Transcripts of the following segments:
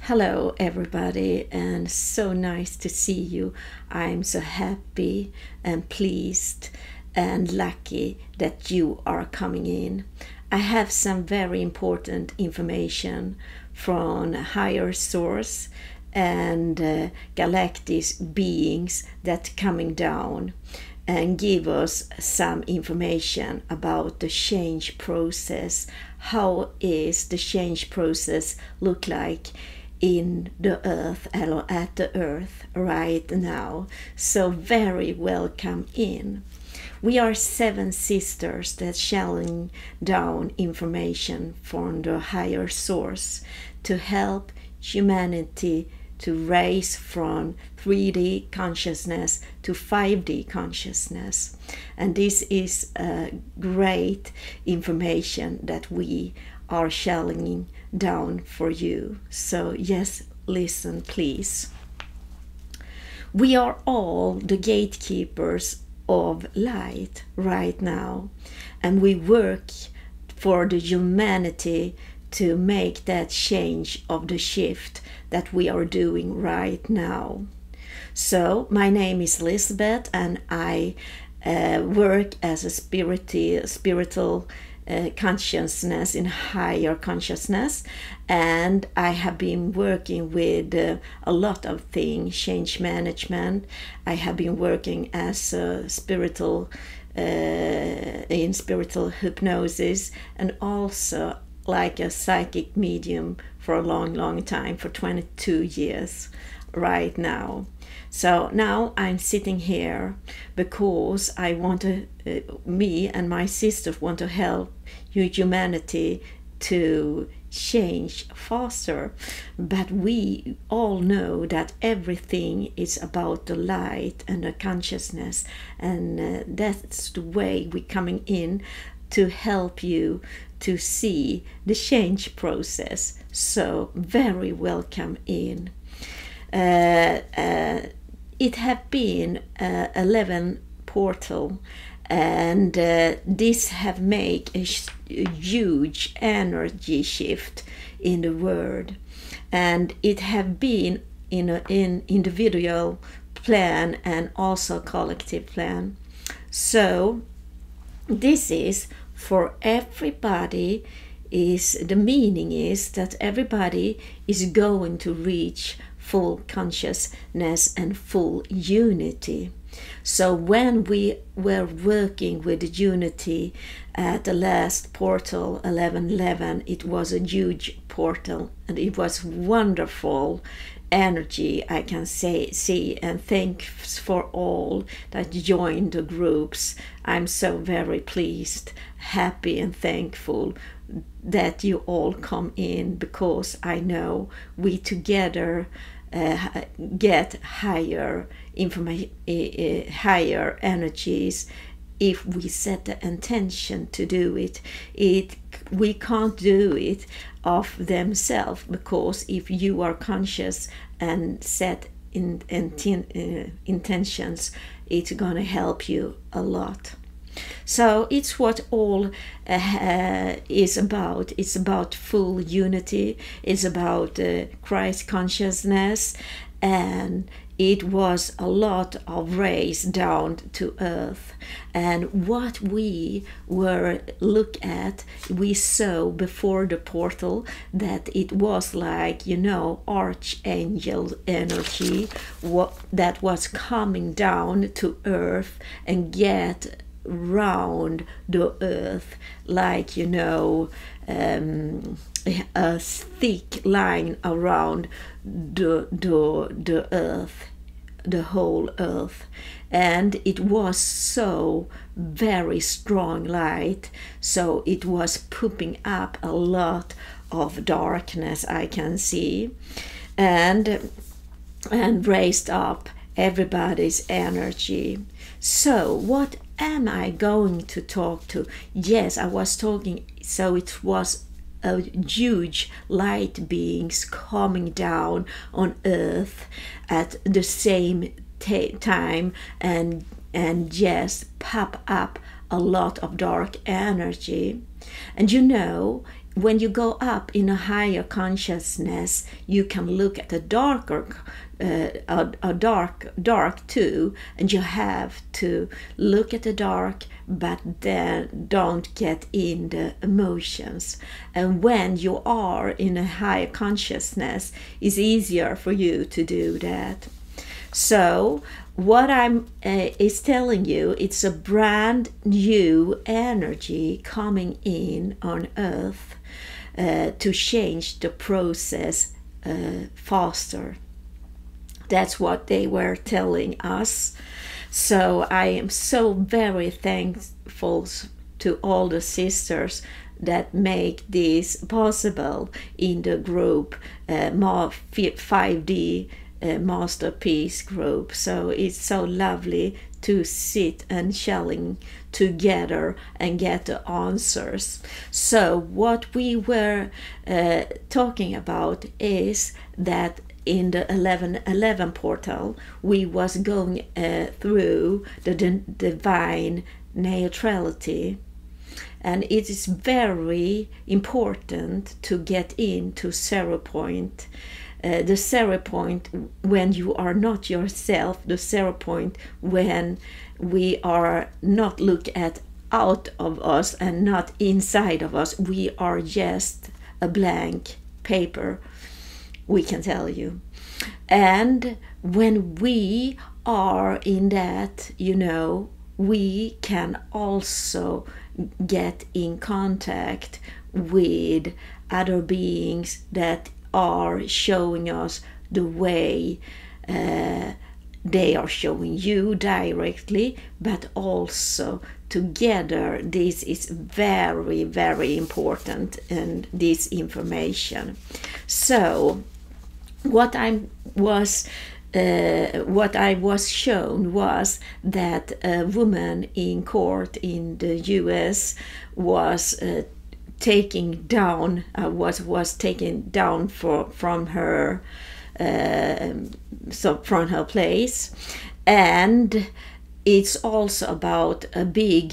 Hello everybody, and so nice to see you. I'm so happy and pleased and lucky that you are coming in. I have some very important information from a higher source and galactic beings that coming down and give us some information about the change process. How is the change process look like in the earth, or at the earth right now? So very welcome in. We are 7 sisters that shelling down information from the higher source to help humanity to raise from 3D consciousness to 5D consciousness. And this is great information that we are shelling down for you. So yes, listen please. We are all the gatekeepers of light right now, and we work for the humanity to make that change of the shift that we are doing right now. So my name is Elizabeth, and I work as a spiritual consciousness in higher consciousness, and I have been working with a lot of things, change management. I have been working as a spiritual in spiritual hypnosis, and also like a psychic medium for a long time, for 22 years right now. So now I'm sitting here because I want to, me and my sisters want to help humanity to change faster. But we all know that everything is about the light and the consciousness, and that's the way we're coming in to help you to see the change process. So very welcome in. It have been 11 portal, and this have made a huge energy shift in the world, and it have been in an individual plan and also collective plan. So this is for everybody. Is the meaning is that everybody is going to reach full consciousness and full unity. So when we were working with unity at the last portal 1111, it was a huge portal, and it was wonderful energy, I can see, and thanks for all that joined the groups. I'm so very pleased, happy and thankful that you all come in, because I know we together get higher information, higher energies. If we set the intention to do it, we can't do it of themselves, because if you are conscious and set intentions, it's gonna help you a lot. So it's what all is about. It's about full unity. It's about Christ consciousness, and it was a lot of rays down to earth. And what we were look at, we saw before the portal that it was like, archangel energy that was coming down to earth and get round the earth, like a thick line around the earth, the whole earth. And it was so very strong light, so it was popping up a lot of darkness, I can see, and raised up everybody's energy. So what am I going to talk to? Yes, I was talking, so it was a huge light beings coming down on earth at the same time, and just pop up a lot of dark energy. And when you go up in a higher consciousness, you can look at a darker dark too, and you have to look at the dark, but then don't get in the emotions. And when you are in a higher consciousness, it's easier for you to do that. So what I'm is telling you, it's a brand new energy coming in on Earth to change the process faster. That's what they were telling us. So I am so very thankful to all the sisters that make this possible in the group 5D Masterpiece group. So it's so lovely to sit and chatting together and get the answers. So what we were talking about is that in the 1111 portal, we was going through the divine neutrality. And it is very important to get into 0 point. The 0 point when you are not yourself, the 0 point when we are not look at out of us and not inside of us. We are just a blank paper, we can tell you. And when we are in that, we can also get in contact with other beings that are showing us the way. They are showing you directly, but also together. This is very, very important, and this information. So what I was shown was that a woman in court in the US was taken down from her from her place, and it's also about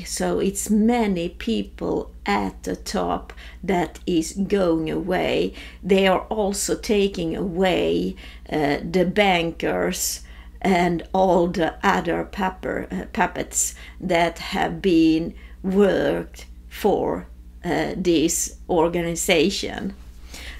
so it's many people at the top that is going away. They are also taking away the bankers and all the other puppets that have been worked for this organization.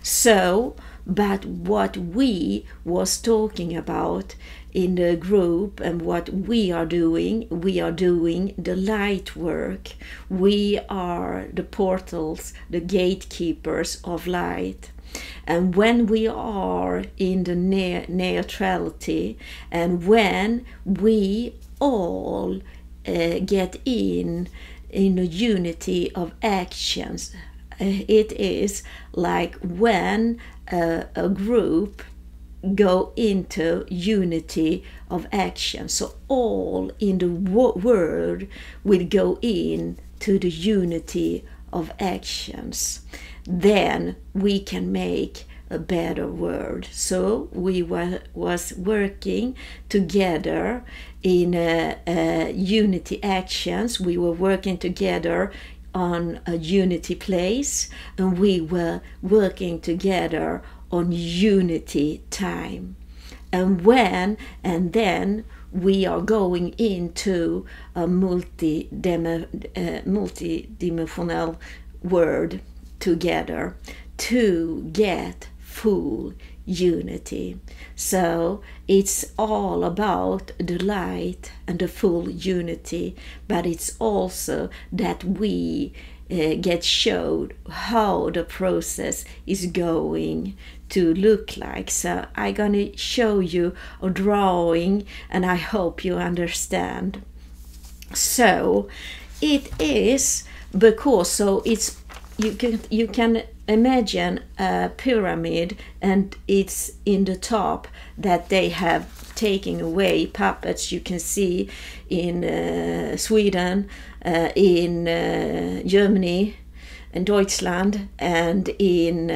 So, but what we was talking about in the group and what we are doing the light work. We are the portals, the gatekeepers of light. And when we are in the neutrality, and when we all get in a unity of actions, it is like when a group go into unity of action. So all in the world will go in to the unity of actions. Then we can make a better world. So we was working together in unity actions. We were working together on a unity place, and we were working together on unity time. And then we are going into a multi-dimensional world together to get full unity. So it's all about the light and the full unity, but it's also that we get showed how the process is going to look like. So I'm gonna show you a drawing, and I hope you understand. So it is because it's you can imagine a pyramid, and it's in the top that they have taken away puppets. You can see in Sweden, in Germany, in Deutschland, and in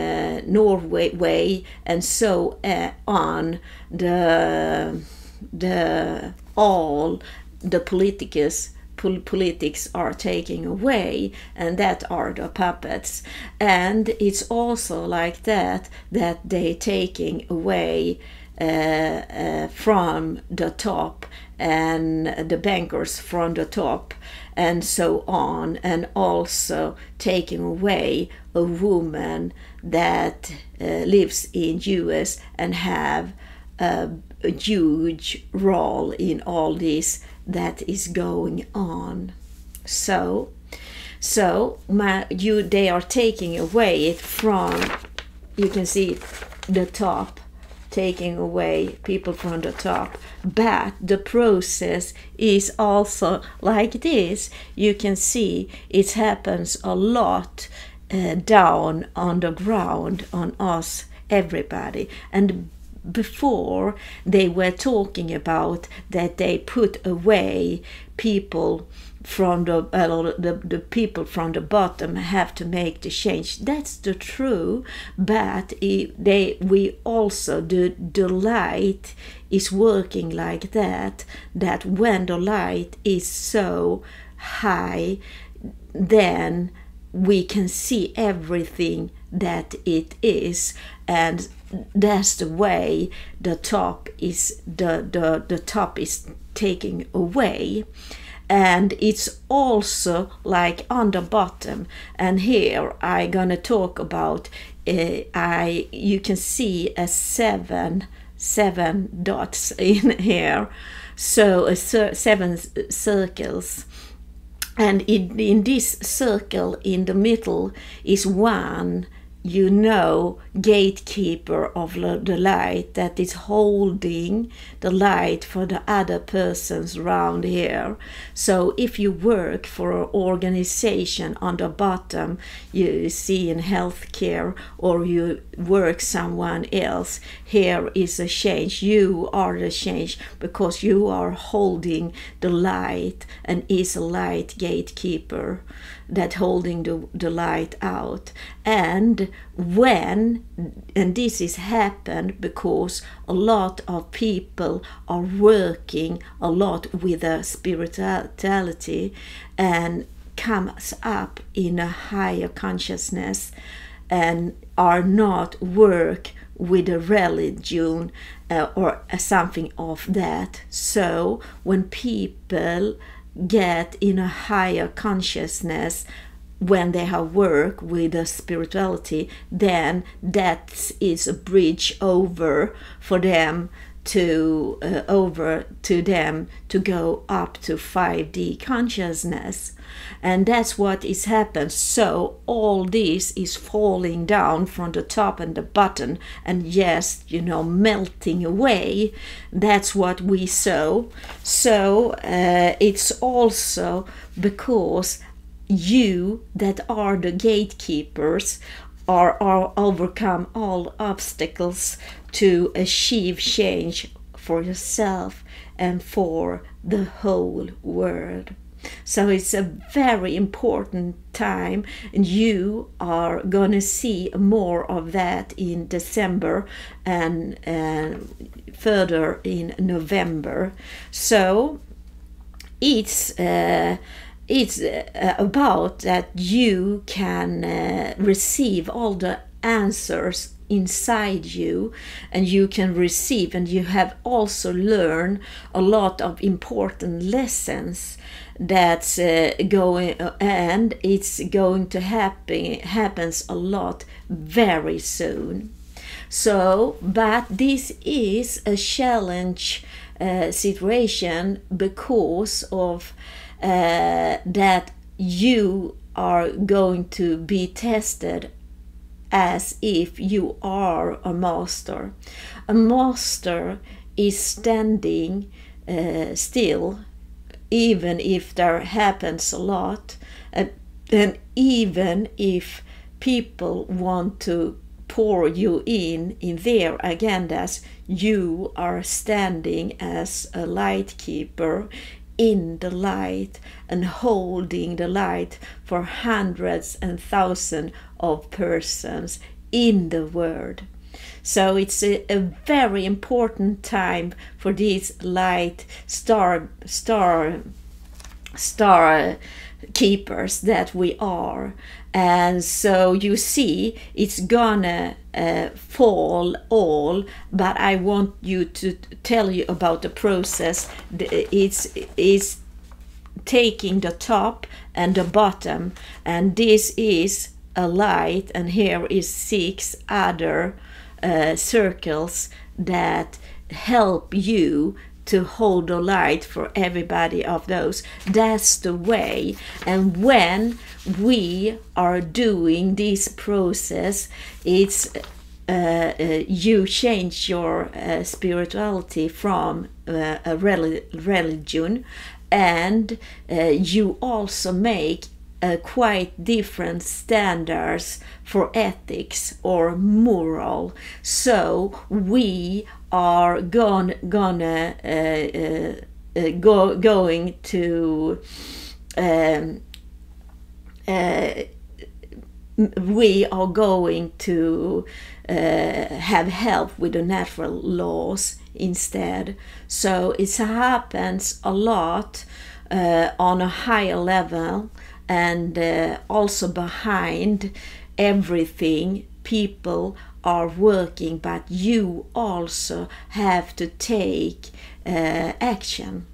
Norway, and so on. All the politicus politics are taking away, and that are the puppets. And it's also like that they taking away from the top, and the bankers from the top, and so on, and also taking away a woman that lives in US and have a huge role in all this that is going on. So they are taking away it from, you can see the top, taking away people from the top, but the process is also like this. You can see it happens a lot down on the ground, on us, everybody. And before they were talking about that they put away people from the people from the bottom have to make the change. That's the true, but we also the light is working like that when the light is so high, then we can see everything that it is, and that's the way the top is the top is taking away. And it's also like on the bottom, and here I'm gonna talk about you can see a seven dots in here, so 7 circles, and in this circle in the middle is one, gatekeeper of the light that is holding the light for the other persons around here. So if you work for an organization on the bottom, you see in healthcare, or you work someone else, here is a change. You are the change because you are holding the light and is a light gatekeeper that holding the light out. And this is happened because a lot of people are working a lot with a spirituality and comes up in a higher consciousness and are not work with a religion or something of that. So when people get in a higher consciousness, when they have work with a spirituality, then that is a bridge over for them to go up to 5D consciousness. And that's what is happened. So all this is falling down from the top and the bottom, and yes, melting away. That's what we saw. So it's also because you that are the gatekeepers are overcome all obstacles to achieve change for yourself and for the whole world. So it's a very important time, and you are going to see more of that in December and further in November. So it's about that you can receive all the answers inside you, and you can receive, and you have also learned a lot of important lessons that's going, and it's going to happens a lot very soon. So, but this is a challenge situation because of that you are going to be tested as if you are a master. A master is standing still, even if there happens a lot, and even if people want to pour you in their agendas, you are standing as a light keeper in the light and holding the light for hundreds and thousands of persons in the world. So it's a very important time for this light star star keepers that we are. And so you see, it's gonna fall all, but I want you to tell you about the process. It's taking the top and the bottom, and this is a light, and here is 6 other circles that help you to hold the light for everybody of those. That's the way. And when we are doing this process, it's you change your spirituality from a religion, and you also make quite different standards for ethics or moral. So we are going to we are going to have help with the natural laws instead. So it happens a lot on a higher level, and also behind everything people are working, but you also have to take action.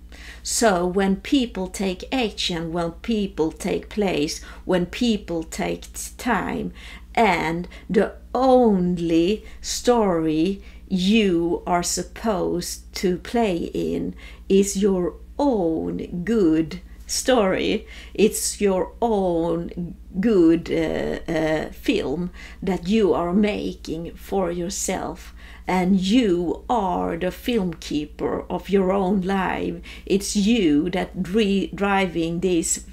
So when people take action, when people take place, when people take time, and the only story you are supposed to play in is your own good story. It's your own good film that you are making for yourself, and you are the film keeper of your own life. It's you that driving this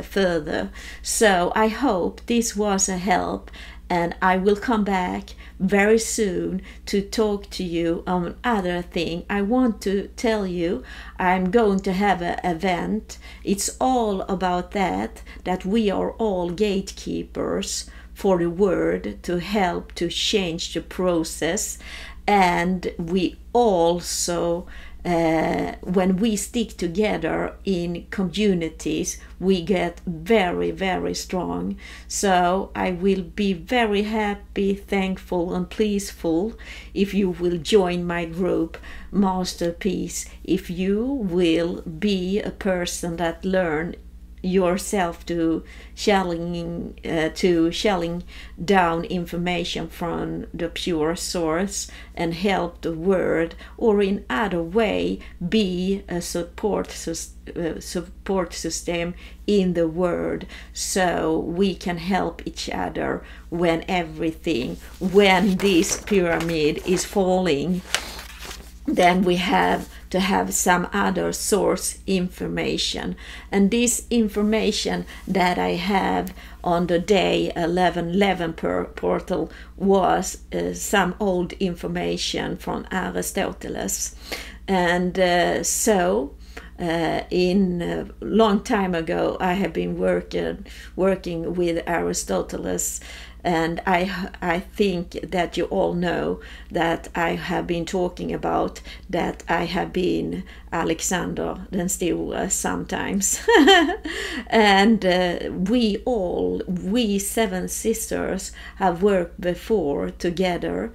further. So I hope this was a help, and I will come back very soon to talk to you on other thing. I want to tell you I'm going to have an event. It's all about that we are all gatekeepers for the word to help to change the process. And we also when we stick together in communities, we get very, very strong. So I will be very happy, thankful and pleaseful if you will join my group Masterpiece, if you will be a person that learn yourself to shelling down information from the pure source and help the world, or in other way be a support system in the world, so we can help each other when this pyramid is falling. Then we have to have some other source information, and this information that I have on the day 1111 portal was some old information from Aristotle, and in a long time ago I have been working with Aristotle. And I think that you all know that I have been talking about that I have been Alexander den Store sometimes. And we 7 sisters have worked before together,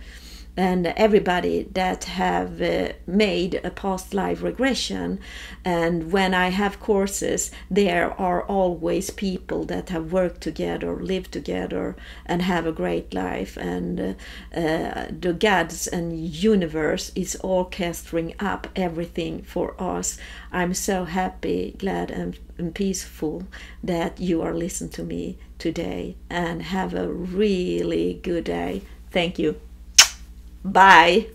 and everybody that have made a past life regression. And when I have courses, there are always people that have worked together, lived together, and have a great life. And the gods and universe is orchestrating up everything for us. I'm so happy, glad and peaceful that you are listening to me today, and have a really good day. Thank you. Bye.